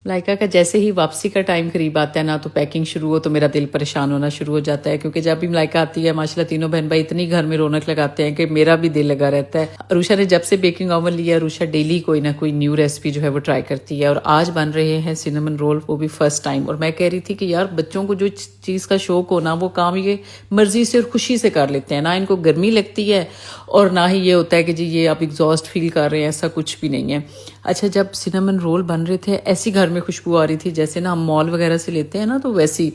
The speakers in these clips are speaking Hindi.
लाइका का जैसे ही वापसी का टाइम करीब आता है ना, तो पैकिंग शुरू हो तो मेरा दिल परेशान होना शुरू हो जाता है, क्योंकि जब भी लाइका आती है माशाल्लाह तीनों बहन भाई इतनी घर में रौनक लगाते हैं कि मेरा भी दिल लगा रहता है। अरुषा ने जब से बेकिंग ओवन लिया, अरुषा डेली कोई ना कोई न्यू रेसिपी जो है वो ट्राई करती है, और आज बन रहे हैं सिनेमन रोल, वो भी फर्स्ट टाइम। और मैं कह रही थी कि यार बच्चों को जो चीज़ का शौक हो ना, वो काम ये मर्जी से और खुशी से कर लेते हैं, ना इनको गर्मी लगती है और ना ही ये होता है कि जी ये आप एग्जॉस्ट फील कर रहे हैं, ऐसा कुछ भी नहीं है। अच्छा, जब सिनेमन रोल बन रहे थे ऐसी घर में खुशबू आ रही थी जैसे ना हम मॉल वगैरह से लेते हैं ना, तो वैसी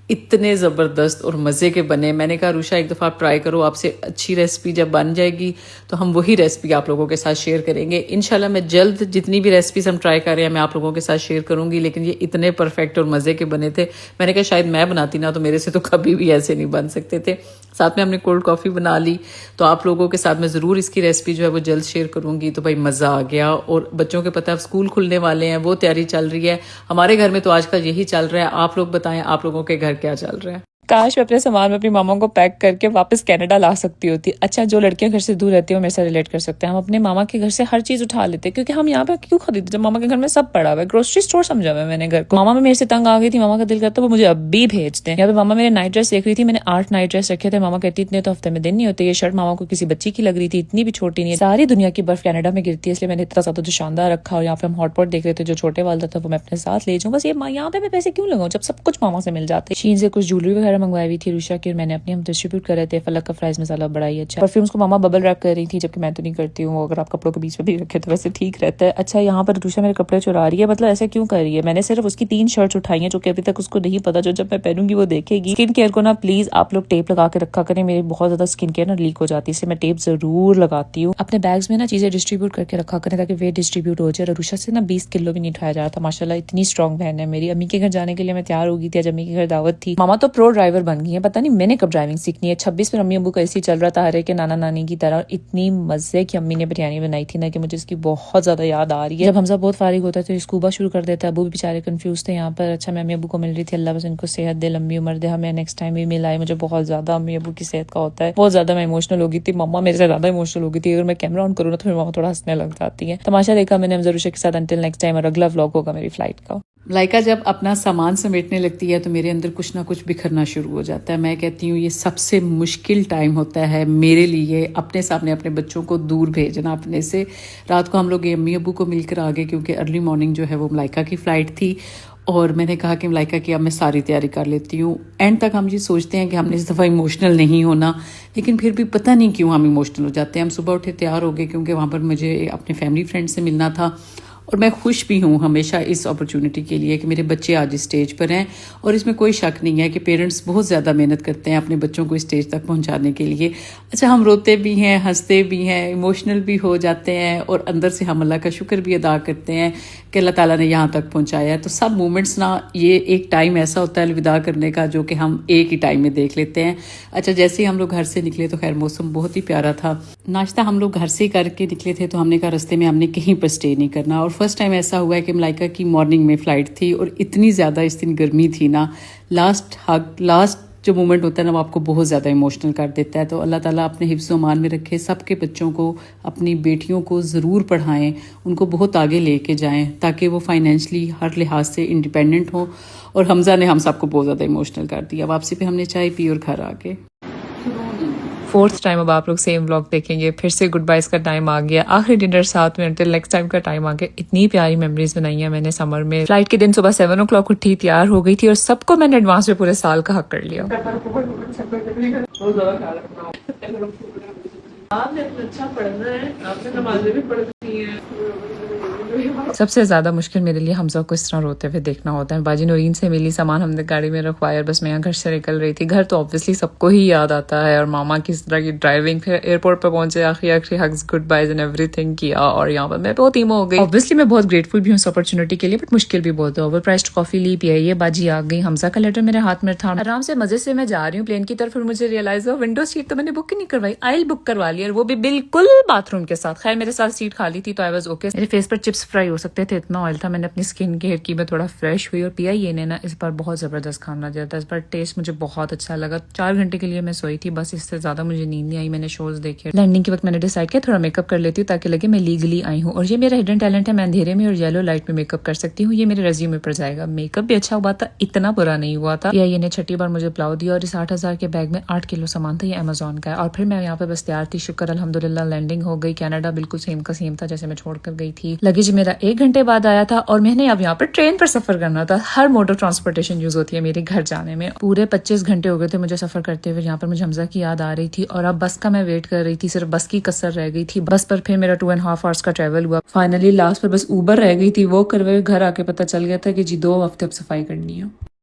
इतने ज़बरदस्त और मज़े के बने। मैंने कहा रुषा एक दफ़ा आप ट्राई करो, आपसे अच्छी रेसिपी जब बन जाएगी तो हम वही रेसिपी आप लोगों के साथ शेयर करेंगे इंशाल्लाह। मैं जल्द जितनी भी रेसिपीज़ हम ट्राई कर रहे हैं मैं आप लोगों के साथ शेयर करूंगी, लेकिन ये इतने परफेक्ट और मज़े के बने थे, मैंने कहा शायद मैं बनाती ना तो मेरे से तो कभी भी ऐसे नहीं बन सकते थे। साथ में हमने कोल्ड कॉफ़ी बना ली, तो आप लोगों के साथ मैं ज़रूर इसकी रेसिपी जो है वो जल्द शेयर करूंगी। तो भाई मज़ा आ गया। और बच्चों के पता है स्कूल खुलने वाले हैं, वो तैयारी चल रही है। हमारे घर में तो आजकल यही चल रहा है। आप लोग बताएं आप लोगों के घर क्या चल रहा है? काश मैं अपने सामान में अपनी मामा को पैक करके वापस कनाडा ला सकती होती। अच्छा, जो लड़कियां घर से दूर रहती हैं मेरे साथ रिलेट कर सकते हैं। हम अपने मामा के घर से हर चीज उठा लेते हैं, क्योंकि हम यहाँ पे क्यों खरीदते जब मामा के घर में सब पड़ा हुआ है। ग्रोसरी स्टोर समझा हुआ है मैंने घर को। मामा में मेरे से तंग आ गई थी, मामा का दिल करता वो मुझे अब भी भेज दें। यहाँ पे मामा मेरे नाइट ड्रेस देख रही थी, मैंने 8 नाइट ड्रेस रखे थे। मामा कहती इतने तो हफ्ते में दिन नहीं होते। ये शर्ट मामा को किसी बच्ची की लग रही थी, इतनी भी छोटी नहीं है। सारी दुनिया की बर्फ कनाडा में गिरती है, इसलिए मैंने इतना ज्यादा जो शानदार रखा। और यहाँ पे हम हॉटपॉट देख रहे थे, जो छोटे वाला था वो मैं अपने साथ ले जाऊँ। बस ये यहाँ पे मैं पैसे क्यों लगाऊं जब सब कुछ मामा से मिल जाते। शीन से कुछ ज्वेलरी वगैरह मंगवाई हुई थी रुषा की, और मैंने अपनी हम डिस्ट्रीब्यूट कर रहे थे। फलक का फ्राइज मसाला बड़ा ही अच्छा। परफ्यूम्स को मामा बबल रैप कर रही थी, जबकि मैं तो नहीं करती हूँ। अगर आप कपड़ों के बीच में भी रखे तो वैसे ठीक रहता है। अच्छा, यहाँ पर रुषा मेरे कपड़े चुरा रही है, मतलब ऐसा क्यों कर रही है? मैंने सिर्फ उसकी 3 शर्ट्स उठाई हैं, जो कि अभी तक उसको नहीं पता, जो जब मैं पहनूंगी वो देखेगी। स्किन केयर को ना प्लीज आप लोग टेप लगा के रखा करें, मेरी बहुत ज्यादा स्किन केयर ना लीक हो जाती है, इसलिए मैं टेप जरूर लगाती हूँ। अपने बैग्स में ना चीजें डिस्ट्रीब्यूट करके रखा करें ताकि वेट डिस्ट्रीब्यूट हो जाए। और रुषा से ना 20 किलो भी नहीं उठाया जा रहा था। माशाल्लाह इतनी स्ट्रॉन्ग बहन है मेरी। अम्मी के घर जाने के लिए मैं तैयार हो गई थी, आज अम्मी के घर दावत थी। मामा तो प्रो ड्राइवर बन गई है, पता नहीं मैंने कब ड्राइविंग सीखनी है। 26 में अम्मी अब्बू का ऐसी चल रहा था हरे के नाना नानी की तरह। इतनी मजे की अम्मी ने बिरयानी बनाई थी ना कि मुझे इसकी बहुत ज्यादा याद आ रही है। जब हमजा बहुत फारिग होता है तो स्कूबा शुरू कर देता है। अब्बू भी बेचारे कंफ्यूज थे यहाँ पर। अच्छा, मैं अम्मी अब्बू को मिल रही थी, अल्लाह बस इनको सेहत दे, लंबी उम्र दे, हमें नेक्स्ट टाइम भी मिलाए। मुझे बहुत ज्यादा अम्मी अब्बू की सेहत का होता है। बहुत ज्यादा मैं इमोशनल हो गई थी, मम्मा मेरे से ज्यादा इमोशनल हो गई थी। अगर मैं कैमरा ऑन करूँ ना तो फिर मम्मा थोड़ा हंसने लग जाती है। तमाशा देखा मैंने हमजा रुषा के साथ। अंटिल नेक्स्ट टाइम, और अगला व्लॉग होगा मेरी फ्लाइट का। लाइका जब अपना सामान समेटने लगती है तो मेरे अंदर कुछ ना कुछ बिखरना शुरू हो जाता है। मैं कहती हूँ ये सबसे मुश्किल टाइम होता है मेरे लिए, अपने सामने अपने बच्चों को दूर भेजना अपने से। रात को हम लोग अम्मी अब्बू को मिलकर आ गए, क्योंकि अर्ली मॉर्निंग जो है वो मलाइका की फ़्लाइट थी। और मैंने कहा कि मलाइका की अब मैं सारी तैयारी कर लेती हूँ। एंड तक हम ये सोचते हैं कि हमने इस दफ़ा इमोशनल नहीं होना, लेकिन फिर भी पता नहीं क्यों हम इमोशनल हो जाते हैं। हम सुबह उठे तैयार हो गए, क्योंकि वहाँ पर मुझे अपने फैमिली फ्रेंड से मिलना था। और मैं खुश भी हूँ हमेशा इस अपॉर्चुनिटी के लिए कि मेरे बच्चे आज इस स्टेज पर हैं। और इसमें कोई शक नहीं है कि पेरेंट्स बहुत ज़्यादा मेहनत करते हैं अपने बच्चों को इस स्टेज तक पहुँचाने के लिए। अच्छा, हम रोते भी हैं, हंसते भी हैं, इमोशनल भी हो जाते हैं, और अंदर से हम अल्लाह का शुक्र भी अदा करते हैं कि अल्लाह ताला ने यहाँ तक पहुँचाया है। तो सब मोमेंट्स ना, ये एक टाइम ऐसा होता है अलविदा करने का जो कि हम एक ही टाइम में देख लेते हैं। अच्छा, जैसे ही हम लोग घर से निकले तो खैर मौसम बहुत ही प्यारा था। नाश्ता हम लोग घर से करके निकले थे, तो हमने कहा रास्ते में हमने कहीं पर स्टे नहीं करना। और फर्स्ट टाइम ऐसा हुआ है कि मलाइका की मॉर्निंग में फ़्लाइट थी, और इतनी ज़्यादा इस दिन गर्मी थी ना, लास्ट जो मोमेंट होता है ना वो आपको बहुत ज़्यादा इमोशनल कर देता है। तो अल्लाह ताला अपने हिफ्ज़ अमान में रखे, सबके बच्चों को, अपनी बेटियों को ज़रूर पढ़ाएं, उनको बहुत आगे लेके जाएं ताकि वो फाइनेंशली हर लिहाज से इंडिपेंडेंट हो। और हमज़ा ने हम सबको बहुत ज़्यादा इमोशनल कर दिया। वापसी पे हमने चाय पी और घर आ गए। 4th टाइम अब आप लोग सेम व्लॉग देखेंगे। फिर से गुड बाइज का टाइम आ गया, आखिरी डिनर साथ में, अंटिल नेक्स्ट टाइम का टाइम आ गया। इतनी प्यारी मेमोरीज बनाई है मैंने समर में। फ्लाइट के दिन सुबह 7 o'clock उठी, तैयार हो गई थी, और सबको मैंने एडवांस में पूरे साल का हक कर लिया। आपने अच्छा पढ़ना है, आपने नमाजें भी पढ़नी है। सबसे ज्यादा मुश्किल मेरे लिए हमजा को इस तरह रोते हुए देखना होता है। बाजी नौरीन से मिली, सामान हमने गाड़ी में रखवाया, बस मैं यहाँ घर से निकल रही थी। घर तो ऑब्वियसली सबको ही याद आता है, और मामा किस तरह की ड्राइविंग। फिर एयरपोर्ट पर पहुंचे, आखिरी hugs, good buys and everything किया, और यहाँ पर मैं बहुत ईमो हो गई। ऑब्वियसली मैं बहुत ग्रेटफुल भी हूँ इस अपॉर्चुनिटी के लिए, बट मुश्किल भी बहुत है। ओवर प्राइस्ड कॉफी ली, पियाई, बाजी आ गई। हमजा का लेटर मेरे हाथ में था, आराम से मजे से मैं जा रही हूँ प्लेन की तरफ। मुझे रियलाइज हुआ विंडो सीट तो मैंने बुक ही नहीं करवाई, आइल बुक करवा ली, और वो भी बिल्कुल बाथरूम के साथ। खैर मेरे साथ सीट खाली थी तो आई वाज ओके। मेरे फेस पर चिप्स लिप्स फ्राई हो सकते थे, इतना ऑयल था। मैंने अपनी स्किन केयर की, मैं थोड़ा फ्रेश हुई और पिया ये ने ना इस बार बहुत ज़बरदस्त खाना दिया था। इस बार टेस्ट मुझे बहुत अच्छा लगा। 4 घंटे के लिए मैं सोई थी बस, इससे ज़्यादा मुझे नींद नहीं आई। मैंने शोज देखे। लैंडिंग के वक्त मैंने डिसाइड किया थोड़ा मेकअप कर लेती हूँ ताकि लगे मैं लीगली आई हूँ। और ये मेरा हिडन टैलेंट है, मैं अंधेरे में और येलो लाइट में मेकअप कर सकती हूँ। ये मेरे रेज्यूमे पर जाएगा। मेकअप भी अच्छा हुआ था, इतना बुरा नहीं हुआ था। ये ने 6ठी बार मुझे ब्लाउ दिया और इस 8,000 के बैग में 8 किलो सामान था। ये अमेजोन का है। और फिर मैं यहाँ पे बस तैयार थी। शुक्र अल्हम्दुलिल्लाह लैंडिंग हो गई। कनाडा बिल्कुल सेम का सेम था जैसे मैं छोड़कर गई थी। लगेज मेरा 1 घंटे बाद आया था और मैंने अब यहाँ पर ट्रेन पर सफर करना था। हर मोड ऑफ ट्रांसपोर्टेशन यूज होती है मेरे घर जाने में। पूरे 25 घंटे हो गए थे मुझे सफर करते हुए। यहाँ पर मुझे हमजा की याद आ रही थी और अब बस का मैं वेट कर रही थी। सिर्फ बस की कसर रह गई थी। बस पर फिर मेरा 2.5 आवर्स का ट्रेवल हुआ। फाइनली लास्ट पर बस ऊबर रह गई थी। वो करवे घर आके पता चल गया था कि जी 2 हफ्ते अब सफाई करनी है।